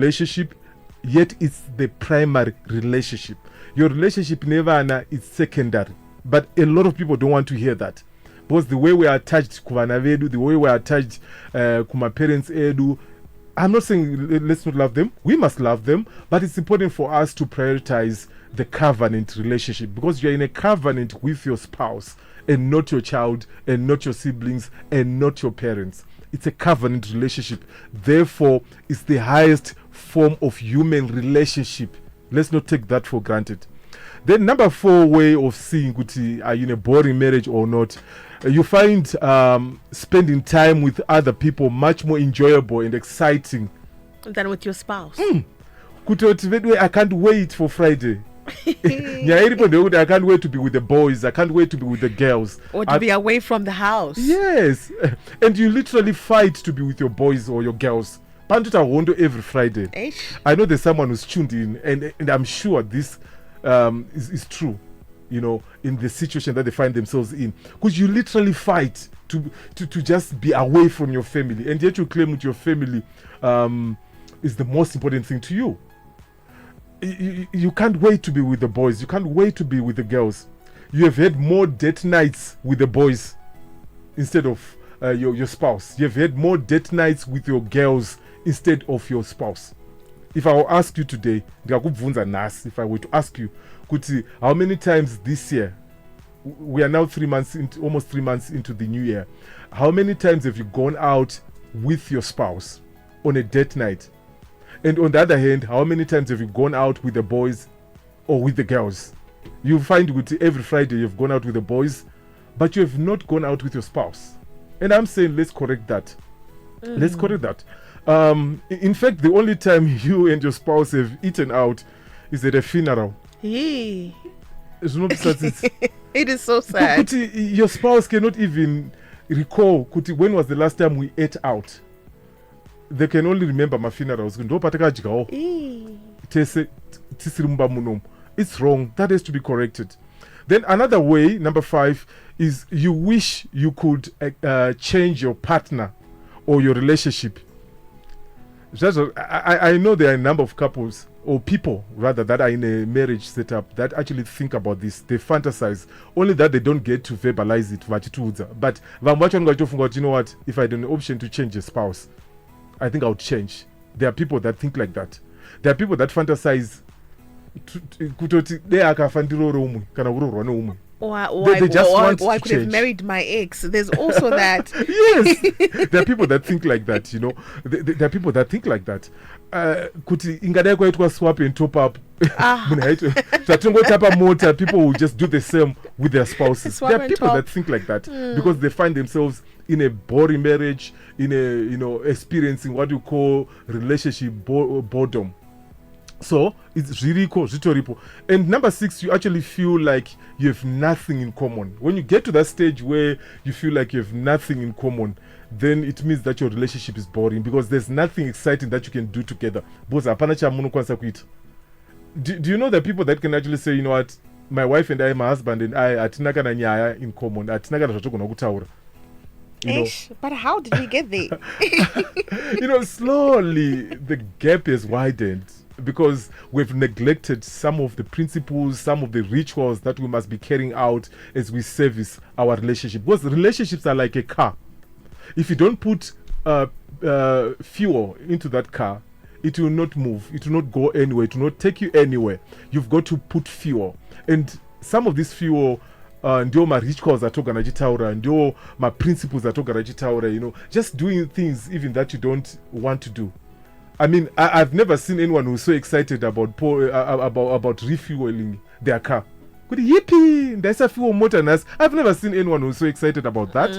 relationship, yet it's the primary relationship. Your relationship never is secondary. But a lot of people don't want to hear that. Because the way we are attached kuvana vedu, the way we are attached kuma parents edu, I'm not saying let's not love them. We must love them, but it's important for us to prioritize the covenant relationship, because you're in a covenant with your spouse and not your child and not your siblings and not your parents. It's a covenant relationship. Therefore, it's the highest form of human relationship. Let's not take that for granted. Then number 4 way of seeing are you in a boring marriage or not, you find spending time with other people much more enjoyable and exciting than with your spouse. I can't wait for Friday. I can't wait to be with the boys. I can't wait to be with the girls. Or to be away from the house. Yes. And you literally fight to be with your boys or your girls. Pantuta Wondo every Friday. Eish. I know there's someone who's tuned in, and I'm sure this is true, in the situation that they find themselves in. Because you literally fight to just be away from your family, and yet you claim that your family is the most important thing to you. You can't wait to be with the boys. You can't wait to be with the girls. You have had more date nights with the boys instead of your spouse. You have had more date nights with your girls instead of your spouse. If I will ask you today, if I were to ask you, Kuti, how many times this year, we are now almost 3 months into the new year, how many times have you gone out with your spouse on a date night? And on the other hand, how many times have you gone out with the boys or with the girls? You find every Friday you've gone out with the boys, but you have not gone out with your spouse. And I'm saying let's correct that. Let's correct that. In fact, the only time you and your spouse have eaten out is at a funeral. Yee. It is so sad. Your spouse cannot even recall when was the last time we ate out. They can only remember my funerals. It's wrong. That has to be corrected. Then another way, number 5, is you wish you could change your partner or your relationship. I know there are a number of couples or people rather that are in a marriage setup that actually think about this. They fantasize, only that they don't get to verbalize it. But you know what, if I had an option to change a spouse, I think I would change. There are people that think like that. There are people that fantasize or I could have married my ex. There's also that. Yes, there are people that think like that. There are people that think like that. Swap and top up. People will just do the same with their spouses. There are people that think like that because they find themselves in a boring marriage, in a experiencing what you call relationship boredom. So it's really cool. And number 6, you actually feel like you have nothing in common. When you get to that stage where you feel like you have nothing in common, then it means that your relationship is boring because there's nothing exciting that you can do together. Do you know the people that can actually say, you know what, my wife and I, my husband and I, atinakana nyaya in common. But how did we get there? Slowly the gap has widened because we've neglected some of the principles, some of the rituals that we must be carrying out as we service our relationship. Because relationships are like a car. If you don't put fuel into that car, it will not move. It will not go anywhere. It will not take you anywhere. You've got to put fuel. And some of this fuel, ndio ma rituals atoka nachitaura, ndio ma principles atoka nachitaura, just doing things even that you don't want to do. I mean, I've never seen anyone who's so excited about refueling their car. Yippee! There's a fuel motor. I've never seen anyone who's so excited about that.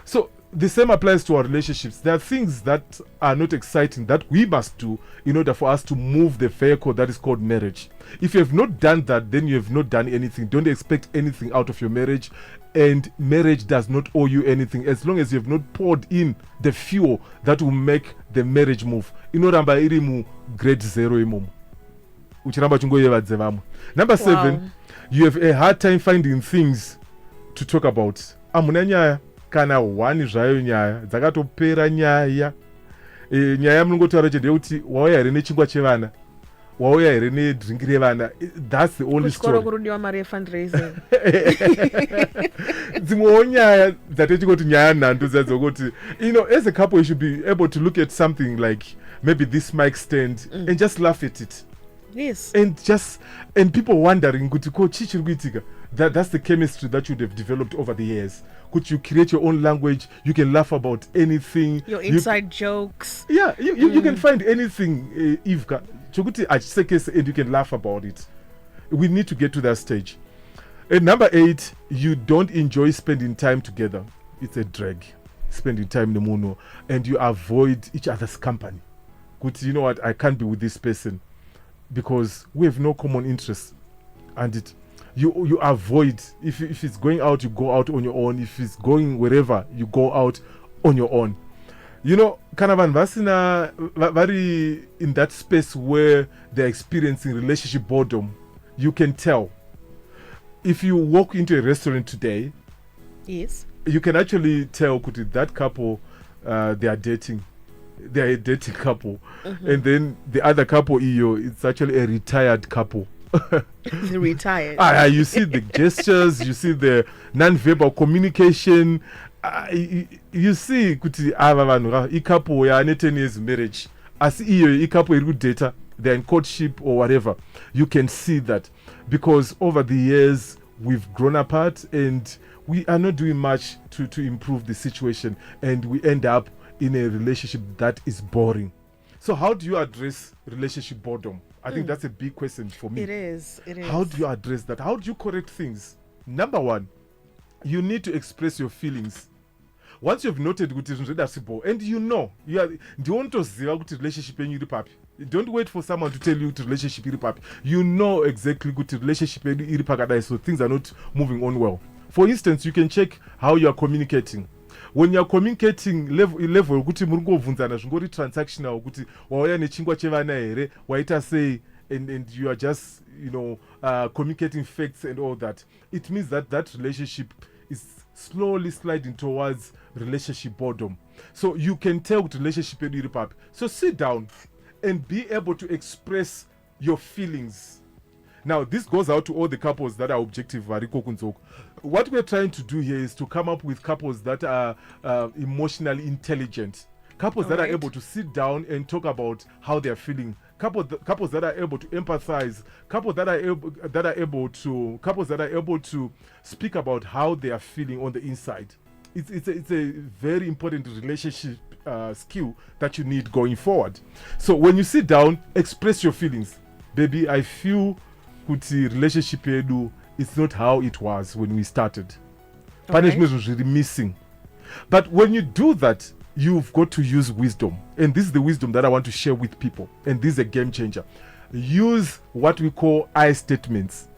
So the same applies to our relationships. There are things that are not exciting that we must do in order for us to move the vehicle that is called marriage. If you have not done that, then you have not done anything. Don't expect anything out of your marriage. And marriage does not owe you anything as long as you have not poured in the fuel that will make the marriage move. Inoramba iri mu grade 0 imomo. Uchiramba chungoyevadze vamwe. Number 7, you have a hard time finding things to talk about. Amuna nyaya kana wani zvayo nyaya dzakatopera nyaya. nyaya yamunongotaura chete yekuti wauya here nechingwa chevana, wauya here nedringi revana. That's the only story. Kurudiwa mari yefundraising. Dzimwewo nyaya dzatechingoti nyaya nhando dzadzokuti, as a couple you should be able to look at something like maybe this mic stand and just laugh at it. Yes. And people wondering kuti ko chichiri kuitika. That's the chemistry that you have developed over the years. Could you create your own language? You can laugh about anything. Your inside jokes. Yeah, you can find anything, Ivka. And you can laugh about it. We need to get to that stage. And number 8, you don't enjoy spending time together. It's a drag. Spending time in the mono. And you avoid each other's company. Good, you know what? I can't be with this person because we have no common interests. And you avoid, if it's going out, you go out on your own. If it's going wherever, you go out on your own. Kanavan vasina very in that space where they're experiencing relationship boredom. You can tell. If you walk into a restaurant today, yes, you can actually tell that couple they are dating. They are a dating couple. And then the other couple, it's actually a retired couple. Retired. You see the gestures, you see the non-verbal communication. You see kuti ava vanhu ikapo yaane 10 years marriage asi iyo ikapo iri kudata, they're in courtship or whatever. You can see that because over the years we've grown apart and we are not doing much to improve the situation, and we end up in a relationship that is boring. So how do you address relationship boredom? I think that's a big question for me. It is. How do you address that? How do you correct things? Number 1, you need to express your feelings. Once you've noted kuti zvinodasipo and you are ndiontoziva kuti relationship yenyu iri papi. Don't wait for someone to tell you kuti relationship iri papi. You know exactly kuti relationship yenyu iri pakadai, so things are not moving on well. For instance, you can check how you are communicating. When you are communicating level kuti muri ngovhunzana zvingori transactional kuti wauya nechingwa chevana here waita sei, and you are just communicating facts and all that. It means that relationship is slowly sliding towards relationship boredom. So you can tell the relationship in Europe. So sit down and be able to express your feelings. Now, this goes out to all the couples that are objective. What we're trying to do here is to come up with couples that are emotionally intelligent. Couples that are able to sit down and talk about how they're feeling. Couples that are able to empathize. Couples that are able to speak about how they are feeling on the inside. It's a very important relationship skill that you need going forward. So when you sit down, express your feelings. Baby, I feel kuti relationship yedu is not how it was when we started. Punishment was really missing. But when you do that, you've got to use wisdom. And this is the wisdom that I want to share with people. And this is a game changer. Use what we call I statements.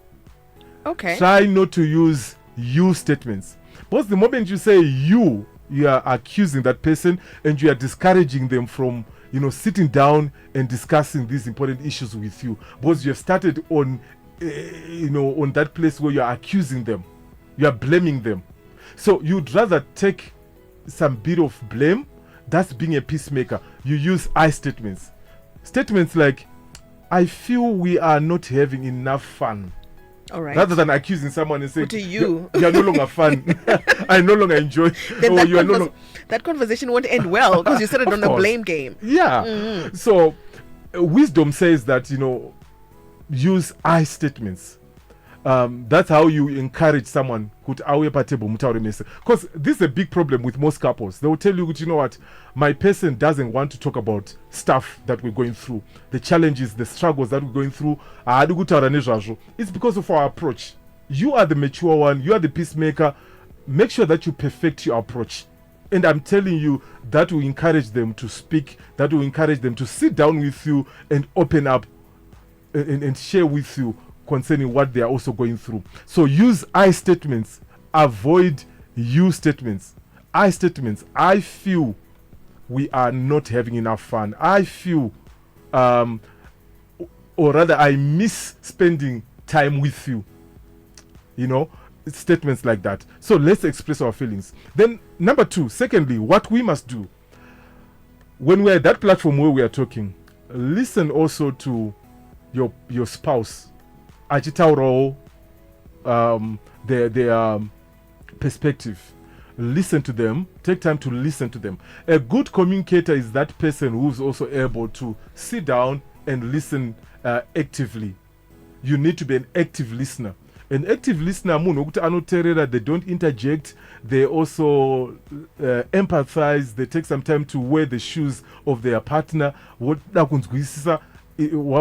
Okay. Try not to use you statements. Because the moment you say you are accusing that person and you are discouraging them from sitting down and discussing these important issues with you. Because you have started on on that place where you are accusing them. You are blaming them. So you'd rather take some bit of blame. That's being a peacemaker. You use I statements. Statements like, I feel we are not having enough fun. All right. Rather than accusing someone and saying, you are no longer fun. I no longer enjoy. That conversation won't end well because you started on the blame game. Yeah. Mm-hmm. So wisdom says that, use I statements. That's how you encourage someone. Because this is a big problem with most couples. They will tell you, you know what, my person doesn't want to talk about stuff that we're going through, the challenges, the struggles that we're going through. It's because of our approach. You are the mature one, you are the peacemaker. Make sure that you perfect your approach. And I'm telling you, that will encourage them to speak, that will encourage them to sit down with you and open up and share with you concerning what they are also going through. So use I statements, avoid you statements. I statements, I feel we are not having enough fun. I feel, or rather I miss spending time with you. Statements like that. So let's express our feelings. Then number 2, secondly, what we must do. when we're at that platform where we are talking, listen also to your spouse. Achitauro, their perspective. Listen to them. Take time to listen to them. A good communicator is that person who's also able to sit down and listen actively. You need to be an active listener. An active listener, they don't interject. They also empathize. They take some time to wear the shoes of their partner while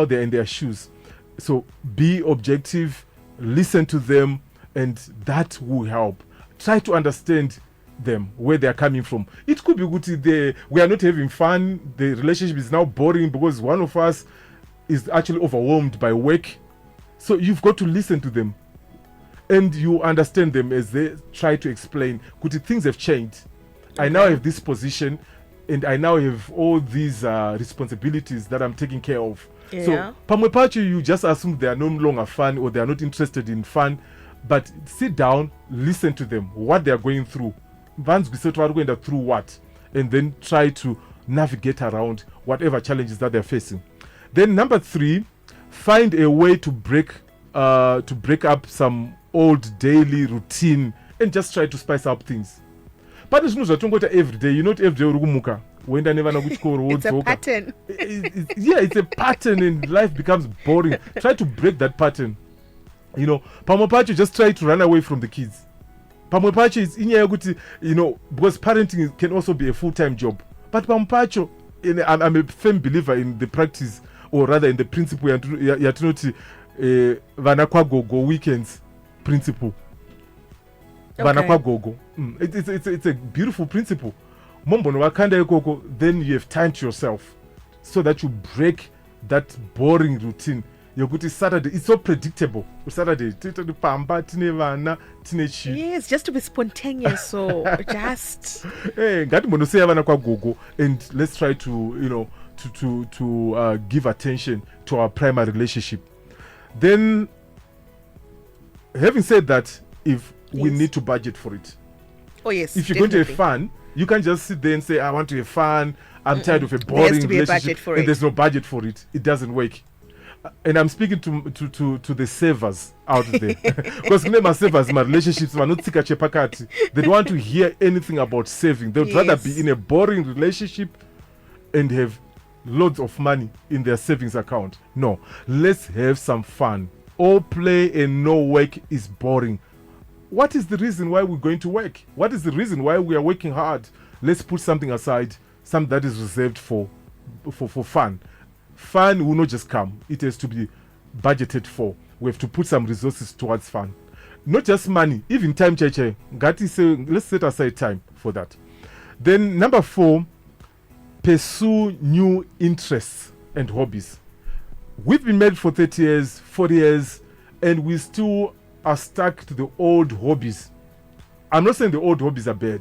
they're in their shoes. So be objective, listen to them, and that will help. Try to understand them, where they are coming from. It could be good we are not having fun, the relationship is now boring because one of us is actually overwhelmed by work. So you've got to listen to them and you understand them as they try to explain things have changed. Okay. I now have this position and I now have all these responsibilities that I'm taking care of. Yeah. So pamwe pacho, you just assume they are no longer fun or they are not interested in fun. But sit down, listen to them, what they are going through. Once we are going through what, and then try to navigate around whatever challenges that they're facing. Then number 3, find a way to break up some old daily routine and just try to spice up things. But it's not every day. You're not every day urukumuka. It's a pattern. It's a pattern and life becomes boring. Try to break that pattern. Pamopacho, just try to run away from the kids. Pamopacho is because parenting can also be a full-time job. But Pamopacho, I'm a firm believer in the practice, or rather in the principle, Vanakwagogo weekends principle. Okay. Vanakwagogo. It's a beautiful principle. Then you have time to yourself so that you break that boring routine. Saturday, it's so predictable. Saturday, yes, just to be spontaneous. So just and let's try to to give attention to our primary relationship. Then, having said that, if we need to budget for it. Oh yes. If you're going to have fun, you can't just sit there and say, "I want to have fun. I'm tired of a boring relationship." And there's no budget for it. It doesn't work. And I'm speaking to the savers out there. Because my savers, my relationships, they don't want to hear anything about saving. They would rather be in a boring relationship and have loads of money in their savings account. No, let's have some fun. All play and no work is boring. What is the reason why we're going to work? What is the reason why we are working hard? Let's put something aside, something that is reserved for fun. Fun will not just come. It has to be budgeted for. We have to put some resources towards fun. Not just money, even time, Cheche. Gati say, let's set aside time for that. Then number 4, pursue new interests and hobbies. We've been married for 30 years, 40 years, and we still are stuck to the old hobbies. I'm not saying the old hobbies are bad,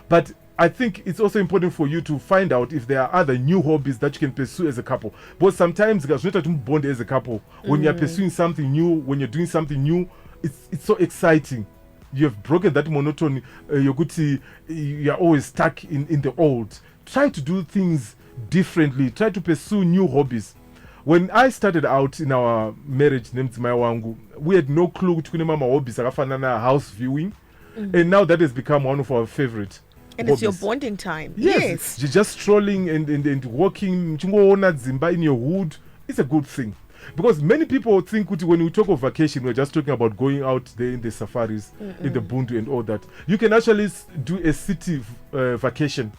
but I think it's also important for you to find out if there are other new hobbies that you can pursue as a couple. But sometimes, guys, not to bond as a couple. When you're pursuing something new, when you're doing something new, it's so exciting. You have broken that monotony. You're always stuck in the old. Try to do things differently. Try to pursue new hobbies. When I started out in our marriage, named Wangu, we had no clue to mama hobbies. House viewing, and now that has become one of our favorite. And hobbies. It's your bonding time. Yes. You're just strolling and walking in your hood. It's a good thing. Because many people think when we talk of vacation, we're just talking about going out there in the safaris, in the bundu and all that. You can actually do a city vacation.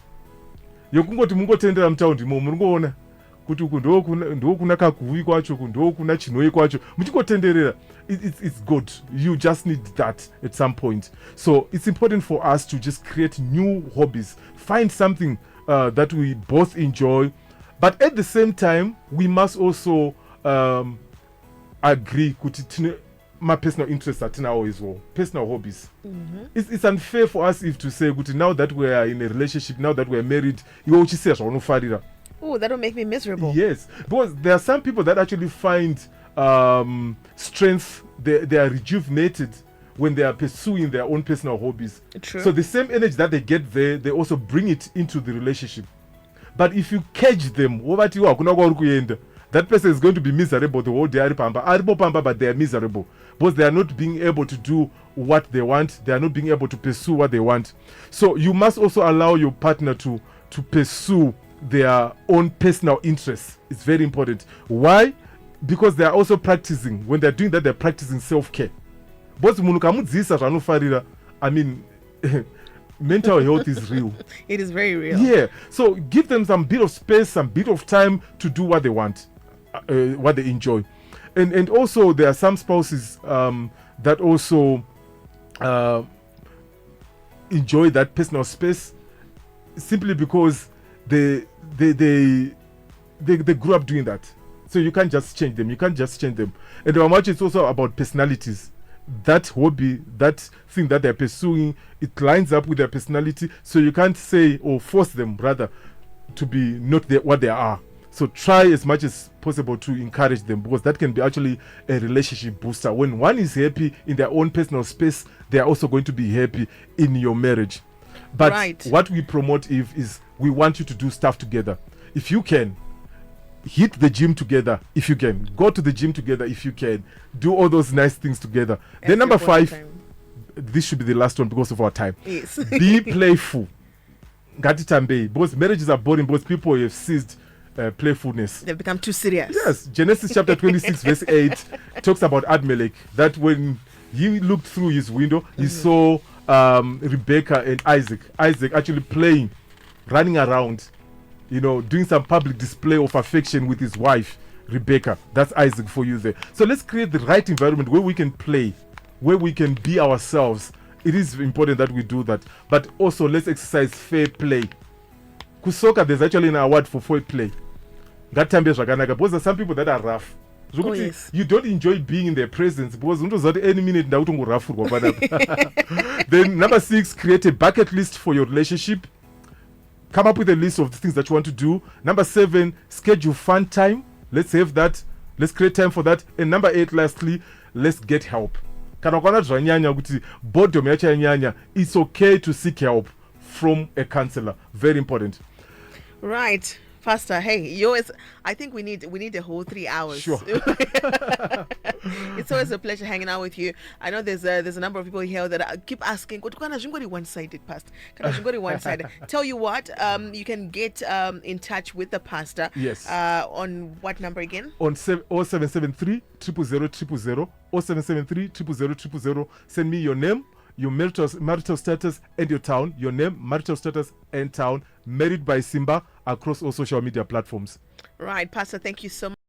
You can go to Mungo Tender town, Mungo kuti ndokuna kakuvi kwacho ndokuna chinoi kwacho muchikotenderera. It's good. You just need that at some point. So it's important for us to just create new hobbies, find something that we both enjoy, but at the same time we must also agree kuti my personal interests are now as well, personal hobbies. It's unfair for us if to say kuti now that we are in a relationship, now that we are married, you say farira. Oh, that'll make me miserable. Yes, because there are some people that actually find strength, they are rejuvenated when they are pursuing their own personal hobbies. True. So the same energy that they get there, they also bring it into the relationship. But if you cage them, that person is going to be miserable the whole day. But they are miserable because they are not being able to do what they want. They are not being able to pursue what they want. So you must also allow your partner to pursue their own personal interests. It's very important. Why? Because they are also practicing. When they're doing that, they're practicing self-care. But I mean, mental health is real. It is very real. Yeah. So give them some bit of space, some bit of time to do what they want, what they enjoy. And also there are some spouses that also enjoy that personal space simply because they grew up doing that. So you can't just change them. And how much it's also about personalities. That hobby, that thing that they're pursuing, it lines up with their personality. So you can't say or force them rather to be not what they are. So try as much as possible to encourage them, because that can be actually a relationship booster. When one is happy in their own personal space, they are also going to be happy in your marriage. But what we promote is we want you to do stuff together. If you can, hit the gym together. If you can, go to the gym together. If you can, do all those nice things together. Then number 5, this should be the last one because of our time. Yes. Be playful. Because marriages are boring because people have ceased playfulness. They've become too serious. Yes. Genesis chapter 26 verse 8 talks about Abimelech, that when he looked through his window, he saw Rebecca and Isaac actually playing, running around, doing some public display of affection with his wife, Rebecca. That's Isaac for you there. So let's create the right environment where we can play, where we can be ourselves. It is important that we do that. But also let's exercise fair play. Kusoka, there's actually an award for fair play. That time because there are some people that are rough. Oh, yes. You don't enjoy being in their presence because any minute rough. Then number 6, create a bucket list for your relationship. Come up with a list of the things that you want to do. Number 7, schedule fun time. Let's have that. Let's create time for that. And number 8, lastly, let's get help. It's okay to seek help from a counselor. Very important. Right. Pastor, hey, I think we need a whole 3 hours. Sure. It's always a pleasure hanging out with you. I know there's a number of people here that keep asking, one-sided, Pastor? One-sided. Tell you what, you can get in touch with the pastor. Yes. On what number again? On 0773 000 0773 000. Send me your name, your marital status, and your town. Your name, marital status, and town. Married by Simba across all social media platforms. Right, Pastor, thank you so much.